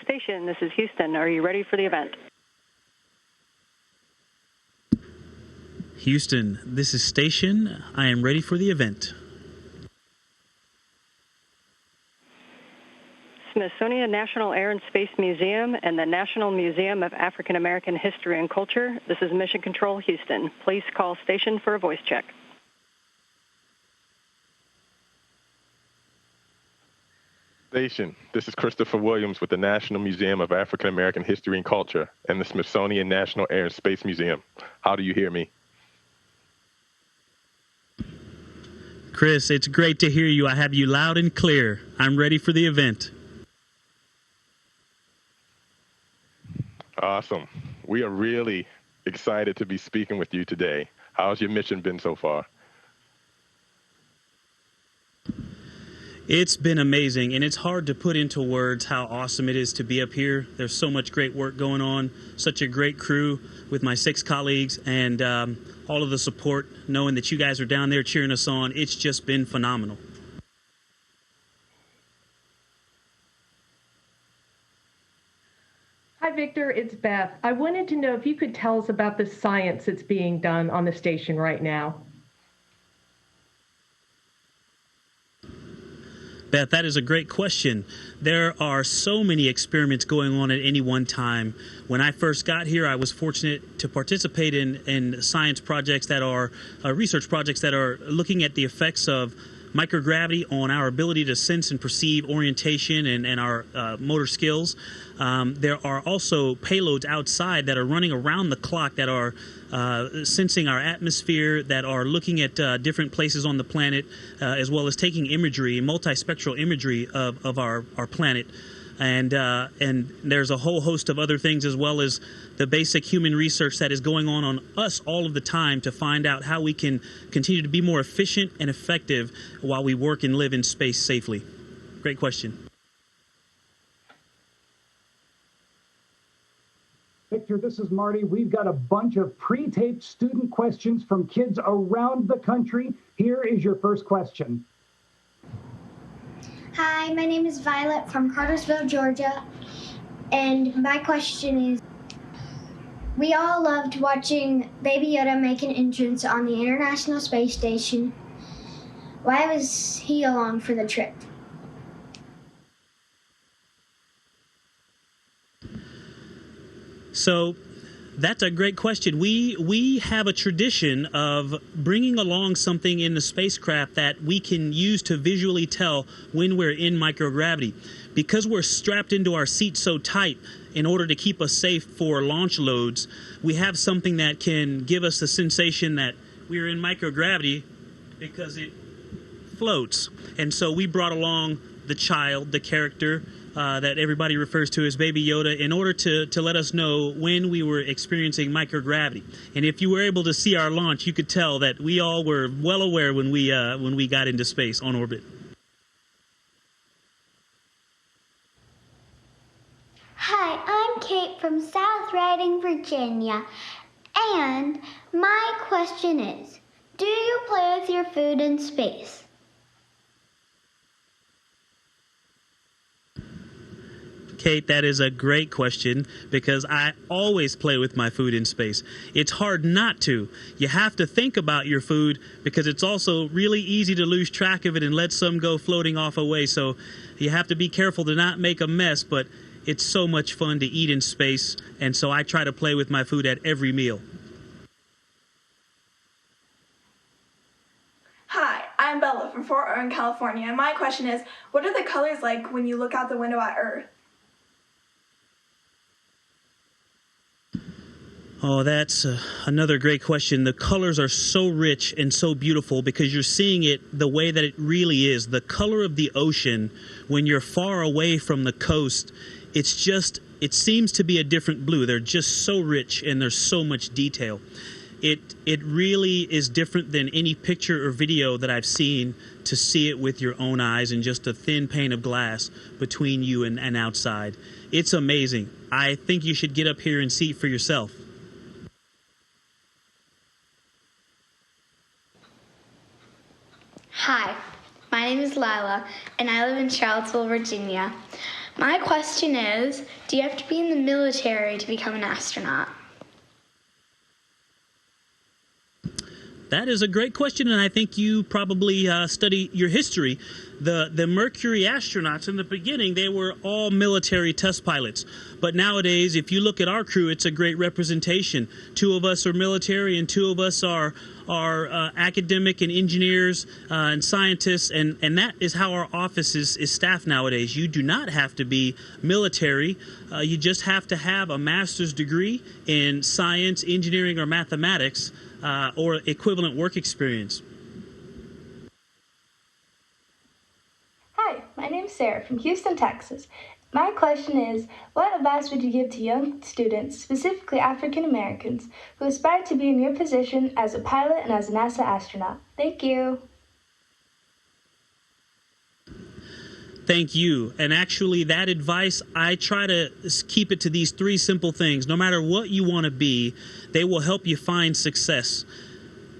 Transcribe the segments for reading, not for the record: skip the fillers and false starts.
Station, this is Houston. Are you ready for the event? Houston, this is Station. I am ready for the event. Smithsonian National Air and Space Museum and the National Museum of African American History and Culture. This is Mission Control, Houston. Please call station for a voice check. Station, this is Christopher Williams with the National Museum of African American History and Culture and the Smithsonian National Air and Space Museum. How do you hear me? Chris, it's great to hear you. I have you loud and clear. I'm ready for the event. Awesome. We are really excited to be speaking with you today. How's your mission been so far? It's been amazing, and it's hard to put into words how awesome it is to be up here. There's so much great work going on, such a great crew with my 6 colleagues, and all of the support, knowing that you guys are down there cheering us on. It's just been phenomenal. Hi, Victor. It's Beth. I wanted to know if you could tell us about the science that's being done on the station right now. Beth, that is a great question. There are so many experiments going on at any one time. When I first got here, I was fortunate to participate in science projects that are research projects that are looking at the effects of microgravity on our ability to sense and perceive orientation and our motor skills. There are also payloads outside that are running around the clock that are sensing our atmosphere, that are looking at different places on the planet, as well as taking imagery, multispectral imagery of our planet. And there's a whole host of other things, as well as the basic human research that is going on us all of the time to find out how we can continue to be more efficient and effective while we work and live in space safely. Great question. Victor, this is Marty. We've got a bunch of pre-taped student questions from kids around the country. Here is your first question. Hi, my name is Violet from Cartersville, Georgia, and my question is, we all loved watching Baby Yoda make an entrance on the International Space Station. Why was he along for the trip? So that's a great question. We have a tradition of bringing along something in the spacecraft that we can use to visually tell when we're in microgravity. Because we're strapped into our seat so tight in order to keep us safe for launch loads, we have something that can give us the sensation that we're in microgravity because it floats. And so we brought along the child, the character, that everybody refers to as Baby Yoda, in order to let us know when we were experiencing microgravity. And if you were able to see our launch, you could tell that we all were well aware when we got into space on orbit. Hi, I'm Kate from South Riding, Virginia, and my question is, do you play with your food in space? Kate, that is a great question because I always play with my food in space. It's hard not to. You have to think about your food because it's also really easy to lose track of it and let some go floating off away. So you have to be careful to not make a mess, but it's so much fun to eat in space, and so I try to play with my food at every meal. Hi, I'm Bella from Fort Owens, California, and my question is, what are the colors like when you look out the window at Earth? Oh, that's another great question. The colors are so rich and so beautiful because you're seeing it the way that it really is. The color of the ocean, when you're far away from the coast, it seems to be a different blue. They're just so rich and there's so much detail. It really is different than any picture or video that I've seen to see it with your own eyes and just a thin pane of glass between you and outside. It's amazing. I think you should get up here and see it for yourself. Hi, my name is Layla, and I live in Charlottesville, Virginia. My question is, do you have to be in the military to become an astronaut? That is a great question, and I think you probably study your history. The Mercury astronauts in the beginning, they were all military test pilots. But nowadays, if you look at our crew, it's a great representation. 2 of us are military, and 2 of us are academic and engineers and scientists, and that is how our office is staffed nowadays. You do not have to be military. You just have to have a master's degree in science, engineering, or mathematics, or equivalent work experience. Hi, my name is Sarah from Houston, Texas. My question is, what advice would you give to young students, specifically African Americans, who aspire to be in your position as a pilot and as a NASA astronaut? Thank you. Thank you. And actually, that advice, I try to keep it to these 3 simple things. No matter what you want to be, they will help you find success.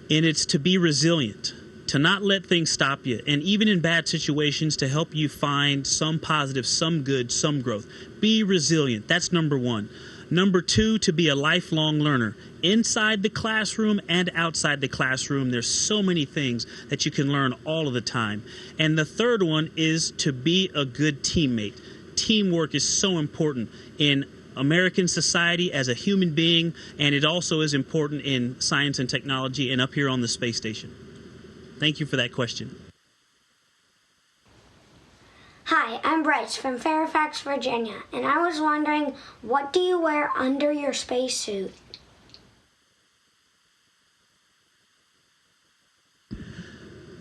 And it's to be resilient, to not let things stop you, and even in bad situations, to help you find some positive, some good, some growth. Be resilient. That's number 1. Number 2, to be a lifelong learner. Inside the classroom and outside the classroom, there's so many things that you can learn all of the time. And the third one is to be a good teammate. Teamwork is so important in American society as a human being, and it also is important in science and technology and up here on the space station. Thank you for that question. Hi, I'm Bryce from Fairfax, Virginia, and I was wondering, what do you wear under your spacesuit?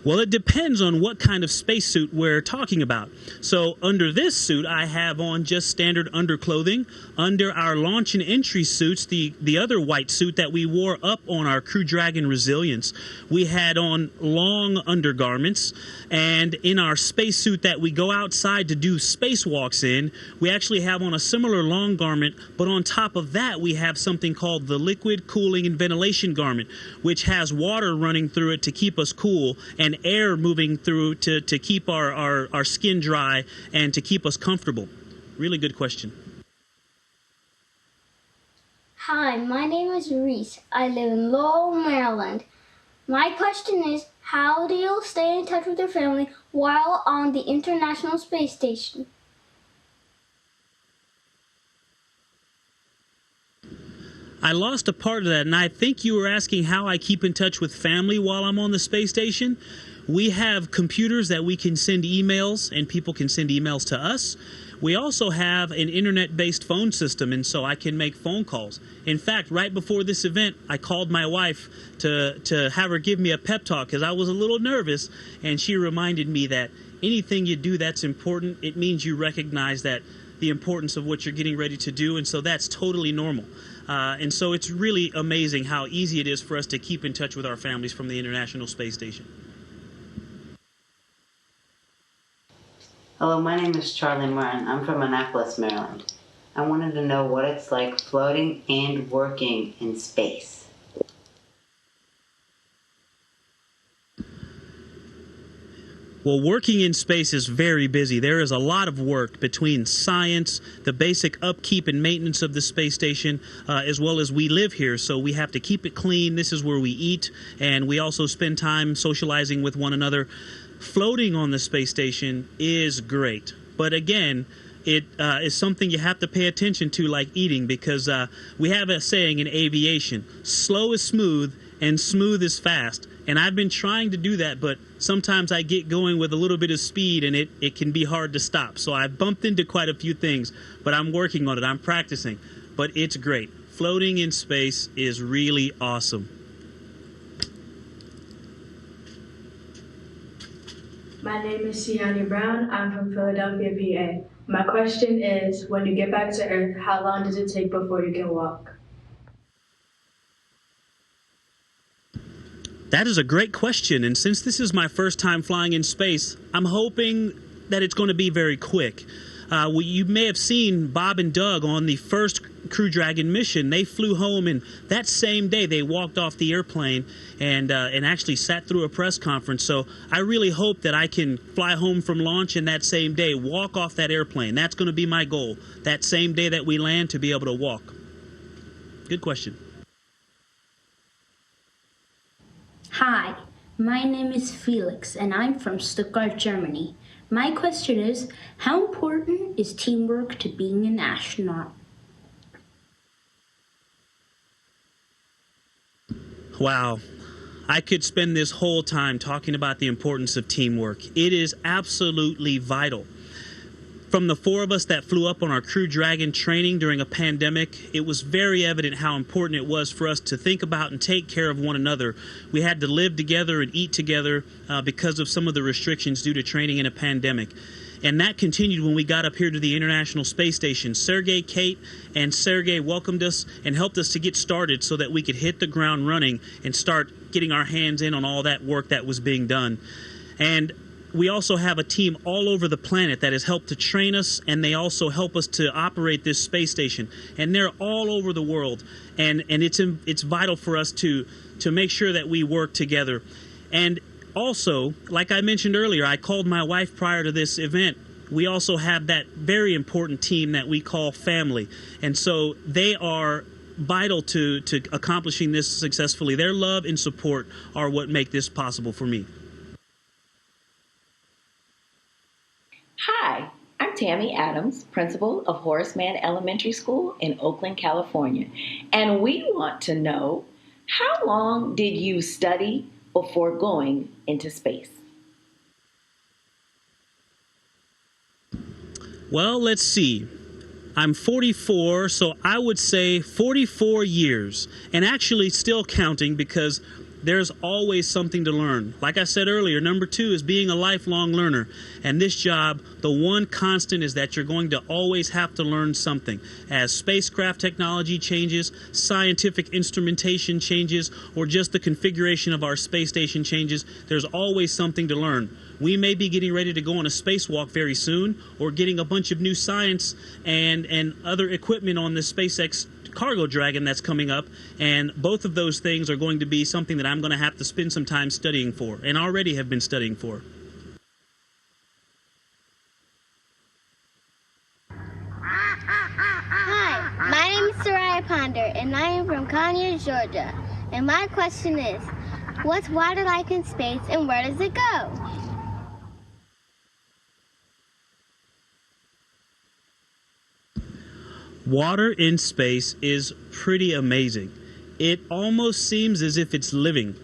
Well, it depends on what kind of spacesuit we're talking about. So under this suit, I have on just standard underclothing. Under our launch and entry suits, the other white suit that we wore up on our Crew Dragon Resilience, we had on long undergarments. And in our spacesuit that we go outside to do spacewalks in, we actually have on a similar long garment, but on top of that, we have something called the liquid cooling and ventilation garment, which has water running through it to keep us cool and air moving through to keep our skin dry and to keep us comfortable. Really good question. Hi, my name is Rhys. I live in Lowell, Maryland. My question is, how do you stay in touch with your family while on the International Space Station? I lost a part of that, and I think you were asking how I keep in touch with family while I'm on the space station. We have computers that we can send emails, and people can send emails to us. We also have an internet-based phone system, and so I can make phone calls. In fact, right before this event, I called my wife to have her give me a pep talk because I was a little nervous, and she reminded me that anything you do that's important, it means you recognize that the importance of what you're getting ready to do, and so that's totally normal. And so it's really amazing how easy it is for us to keep in touch with our families from the International Space Station. Hello, my name is Charlie Martin. I'm from Annapolis, Maryland. I wanted to know what it's like floating and working in space. Well, working in space is very busy. There is a lot of work between science, the basic upkeep and maintenance of the space station, as well as we live here, so we have to keep it clean. This is where we eat, and we also spend time socializing with one another. Floating on the space station is great, but again, it is something you have to pay attention to, like eating, because we have a saying in aviation, slow is smooth and smooth is fast. And I've been trying to do that, but sometimes I get going with a little bit of speed and it can be hard to stop. So I've bumped into quite a few things, but I'm working on it. I'm practicing, but it's great. Floating in space is really awesome. My name is Seanya Brown. I'm from Philadelphia, PA. My question is, when you get back to Earth, how long does it take before you can walk? That is a great question, and since this is my first time flying in space, I'm hoping that it's going to be very quick. You may have seen Bob and Doug on the first Crew Dragon mission, they flew home, and that same day they walked off the airplane and actually sat through a press conference. So I really hope that I can fly home from launch and that same day walk off that airplane. That's going to be my goal, that same day that we land, to be able to walk. Good question. Hi, my name is Felix, and I'm from Stuttgart, Germany. My question is, how important is teamwork to being an astronaut? Wow. I could spend this whole time talking about the importance of teamwork. It is absolutely vital. From the 4 of us that flew up on our Crew Dragon training during a pandemic, it was very evident how important it was for us to think about and take care of one another. We had to live together and eat together because of some of the restrictions due to training in a pandemic. And that continued when we got up here to the International Space Station. Sergey, Kate, and Sergey welcomed us and helped us to get started so that we could hit the ground running and start getting our hands in on all that work that was being done. And we also have a team all over the planet that has helped to train us, and they also help us to operate this space station. And they're all over the world, and it's vital for us to make sure that we work together. And also, like I mentioned earlier, I called my wife prior to this event. We also have that very important team that we call family, and so they are vital to accomplishing this successfully. Their love and support are what make this possible for me. Hi, I'm Tammy Adams, principal of Horace Mann Elementary School in Oakland, California. And we want to know, how long did you study before going into space? Well, let's see. I'm 44, so I would say 44 years. And actually still counting, because there's always something to learn. Like I said earlier, number 2 is being a lifelong learner. And this job, the one constant is that you're going to always have to learn something. As spacecraft technology changes, scientific instrumentation changes, or just the configuration of our space station changes, there's always something to learn. We may be getting ready to go on a spacewalk very soon, or getting a bunch of new science and other equipment on the SpaceX Cargo Dragon that's coming up, and both of those things are going to be something that I'm going to have to spend some time studying for, and already have been studying for. Hi, my name is Soraya Ponder, and I am from Conyers, Georgia. And my question is, what's water like in space, and where does it go? Water in space is pretty amazing. It almost seems as if it's living.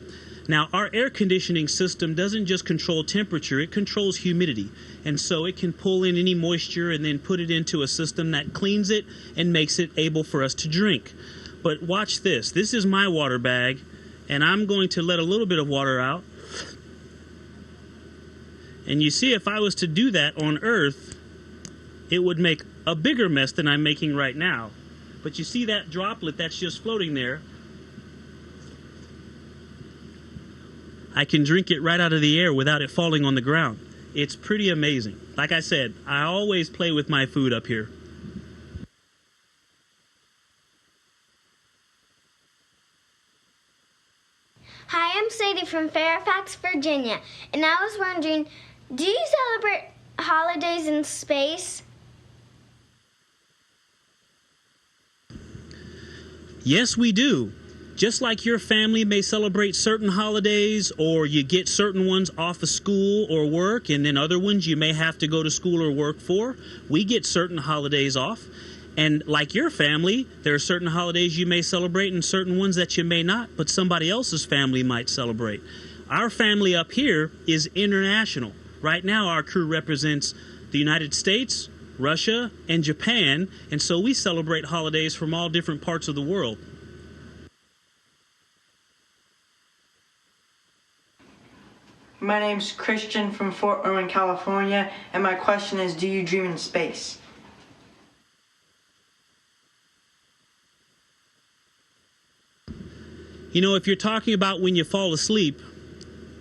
Now, our air conditioning system doesn't just control temperature, it controls humidity. And so it can pull in any moisture and then put it into a system that cleans it and makes it able for us to drink. But watch this. This is my water bag, and I'm going to let a little bit of water out. And you see, if I was to do that on Earth, it would make a bigger mess than I'm making right now. But you see that droplet that's just floating there? I can drink it right out of the air without it falling on the ground. It's pretty amazing. Like I said, I always play with my food up here. Hi, I'm Sadie from Fairfax, Virginia, and I was wondering, do you celebrate holidays in space? Yes, we do. Just like your family may celebrate certain holidays, or you get certain ones off of school or work, and then other ones you may have to go to school or work for, we get certain holidays off. And like your family, there are certain holidays you may celebrate and certain ones that you may not, but somebody else's family might celebrate. Our family up here is international. Right now, our crew represents the United States, Russia, and Japan, and so we celebrate holidays from all different parts of the world. My name's Christian from Fort Irwin, California, and my question is, do you dream in space? You know, if you're talking about when you fall asleep,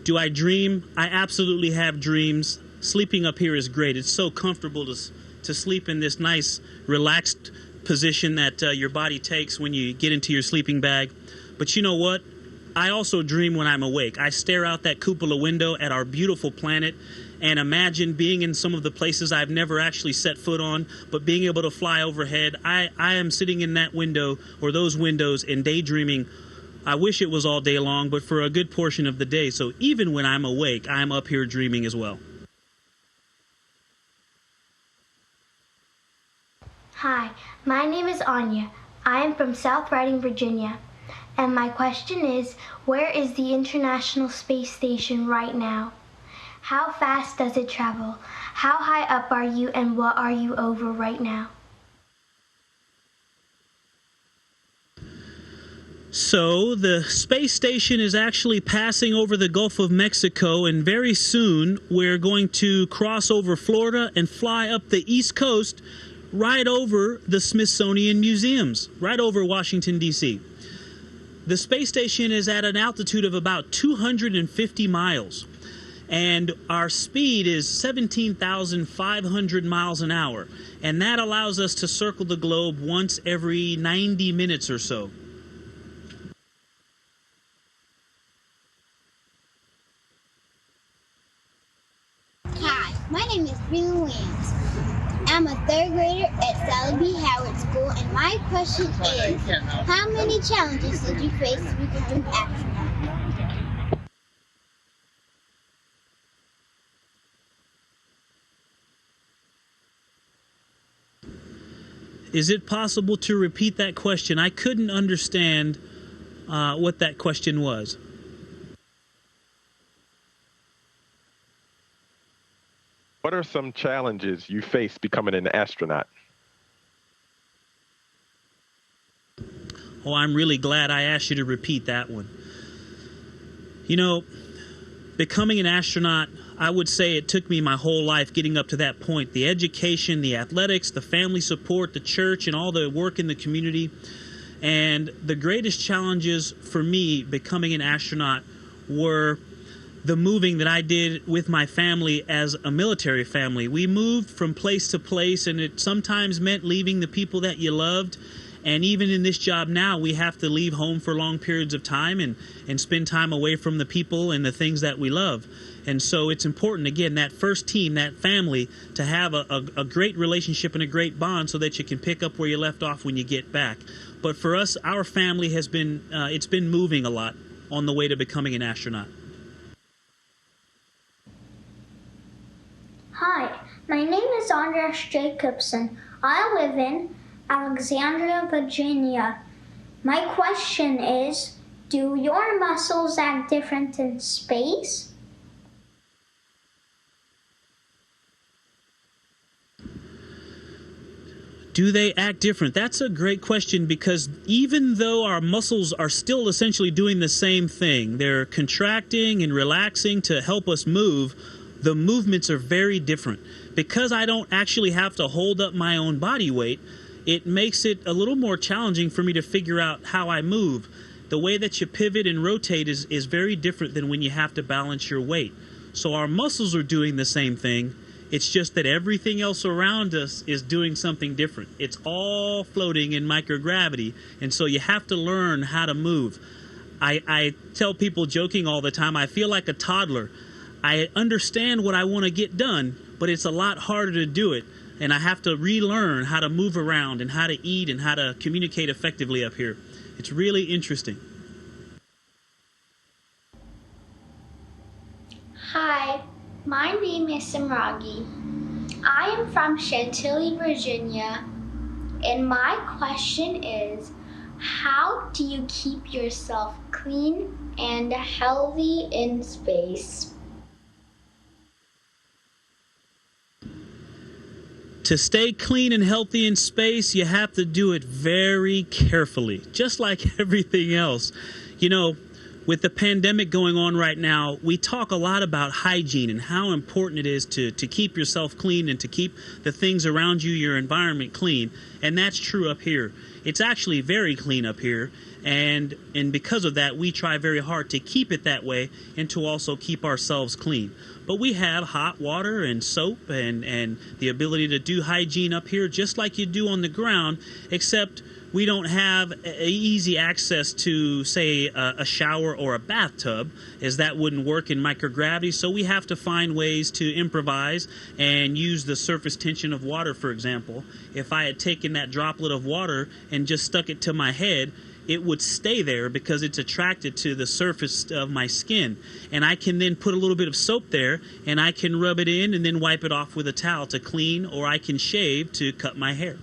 do I dream? I absolutely have dreams. Sleeping up here is great. It's so comfortable to sleep in this nice, relaxed position that your body takes when you get into your sleeping bag. But you know what? I also dream when I'm awake. I stare out that cupola window at our beautiful planet and imagine being in some of the places I've never actually set foot on, but being able to fly overhead. I am sitting in that window or those windows and daydreaming. I wish it was all day long, but for a good portion of the day. So even when I'm awake, I'm up here dreaming as well. Hi, my name is Anya. I am from South Riding, Virginia. And my question is, where is the International Space Station right now? How fast does it travel? How high up are you and what are you over right now? So the space station is actually passing over the Gulf of Mexico, and very soon we're going to cross over Florida and fly up the East Coast right over the Smithsonian museums, right over Washington, D.C. The space station is at an altitude of about 250 miles, and our speed is 17,500 miles an hour, and that allows us to circle the globe once every 90 minutes or so. Hi, my name is Freeland Williams. I'm a third grader at Sally B. Howard School, and my question is, how many challenges did you face to become an astronaut? Is it possible to repeat that question? I couldn't understand what that question was. What are some challenges you face becoming an astronaut? Oh, I'm really glad I asked you to repeat that one. You know, becoming an astronaut, I would say it took me my whole life getting up to that point. The education, the athletics, the family support, the church, and all the work in the community. And the greatest challenges for me becoming an astronaut were the moving that I did with my family as a military family. We moved from place to place, and it sometimes meant leaving the people that you loved. And even in this job now, we have to leave home for long periods of time and spend time away from the people and the things that we love. And so it's important, again, that first team, that family, to have a great relationship and a great bond so that you can pick up where you left off when you get back. But for us, our family has been, it's been moving a lot on the way to becoming an astronaut. Hi, my name is Andres Jacobson. I live in Alexandria, Virginia. My question is, do your muscles act different in space? Do they act different? That's a great question, because even though our muscles are still essentially doing the same thing, they're contracting and relaxing to help us move, the movements are very different. Because I don't actually have to hold up my own body weight, it makes it a little more challenging for me to figure out how I move. The way that you pivot and rotate is very different than when you have to balance your weight. So our muscles are doing the same thing. It's just that everything else around us is doing something different. It's all floating in microgravity, and so you have to learn how to move. I tell people joking all the time, I feel like a toddler. I understand what I want to get done, but it's a lot harder to do it. And I have to relearn how to move around and how to eat and how to communicate effectively up here. It's really interesting. Hi, my name is Simra. I am from Chantilly, Virginia, and my question is, how do you keep yourself clean and healthy in space? To stay clean and healthy in space, you have to do it very carefully, just like everything else. You know, with the pandemic going on right now, we talk a lot about hygiene and how important it is to keep yourself clean and to keep the things around you, your environment, clean. And that's true up here. It's actually very clean up here. And because of that, we try very hard to keep it that way and to also keep ourselves clean. But we have hot water and soap and the ability to do hygiene up here just like you do on the ground, except we don't have easy access to, say, a shower or a bathtub, as that wouldn't work in microgravity. So we have to find ways to improvise and use the surface tension of water, for example. If I had taken that droplet of water and just stuck it to my head, it would stay there because it's attracted to the surface of my skin. And I can then put a little bit of soap there, and I can rub it in and then wipe it off with a towel to clean, or I can shave to cut my hair.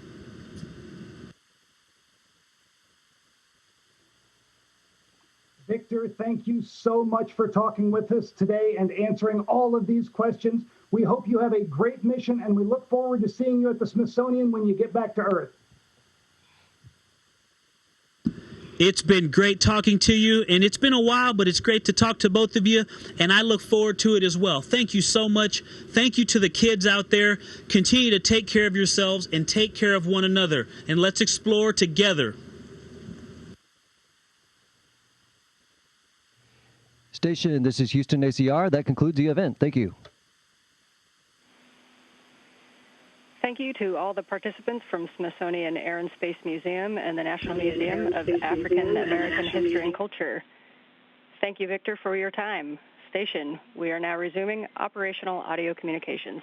Victor, thank you so much for talking with us today and answering all of these questions. We hope you have a great mission, and we look forward to seeing you at the Smithsonian when you get back to Earth. It's been great talking to you, and it's been a while, but it's great to talk to both of you, and I look forward to it as well. Thank you so much. Thank you to the kids out there. Continue to take care of yourselves and take care of one another, and let's explore together. Station, this is Houston ACR. That concludes the event. Thank you. Thank you to all the participants from Smithsonian Air and Space Museum and the National Museum of African American History and Culture. Thank you, Victor, for your time. Station, we are now resuming operational audio communications.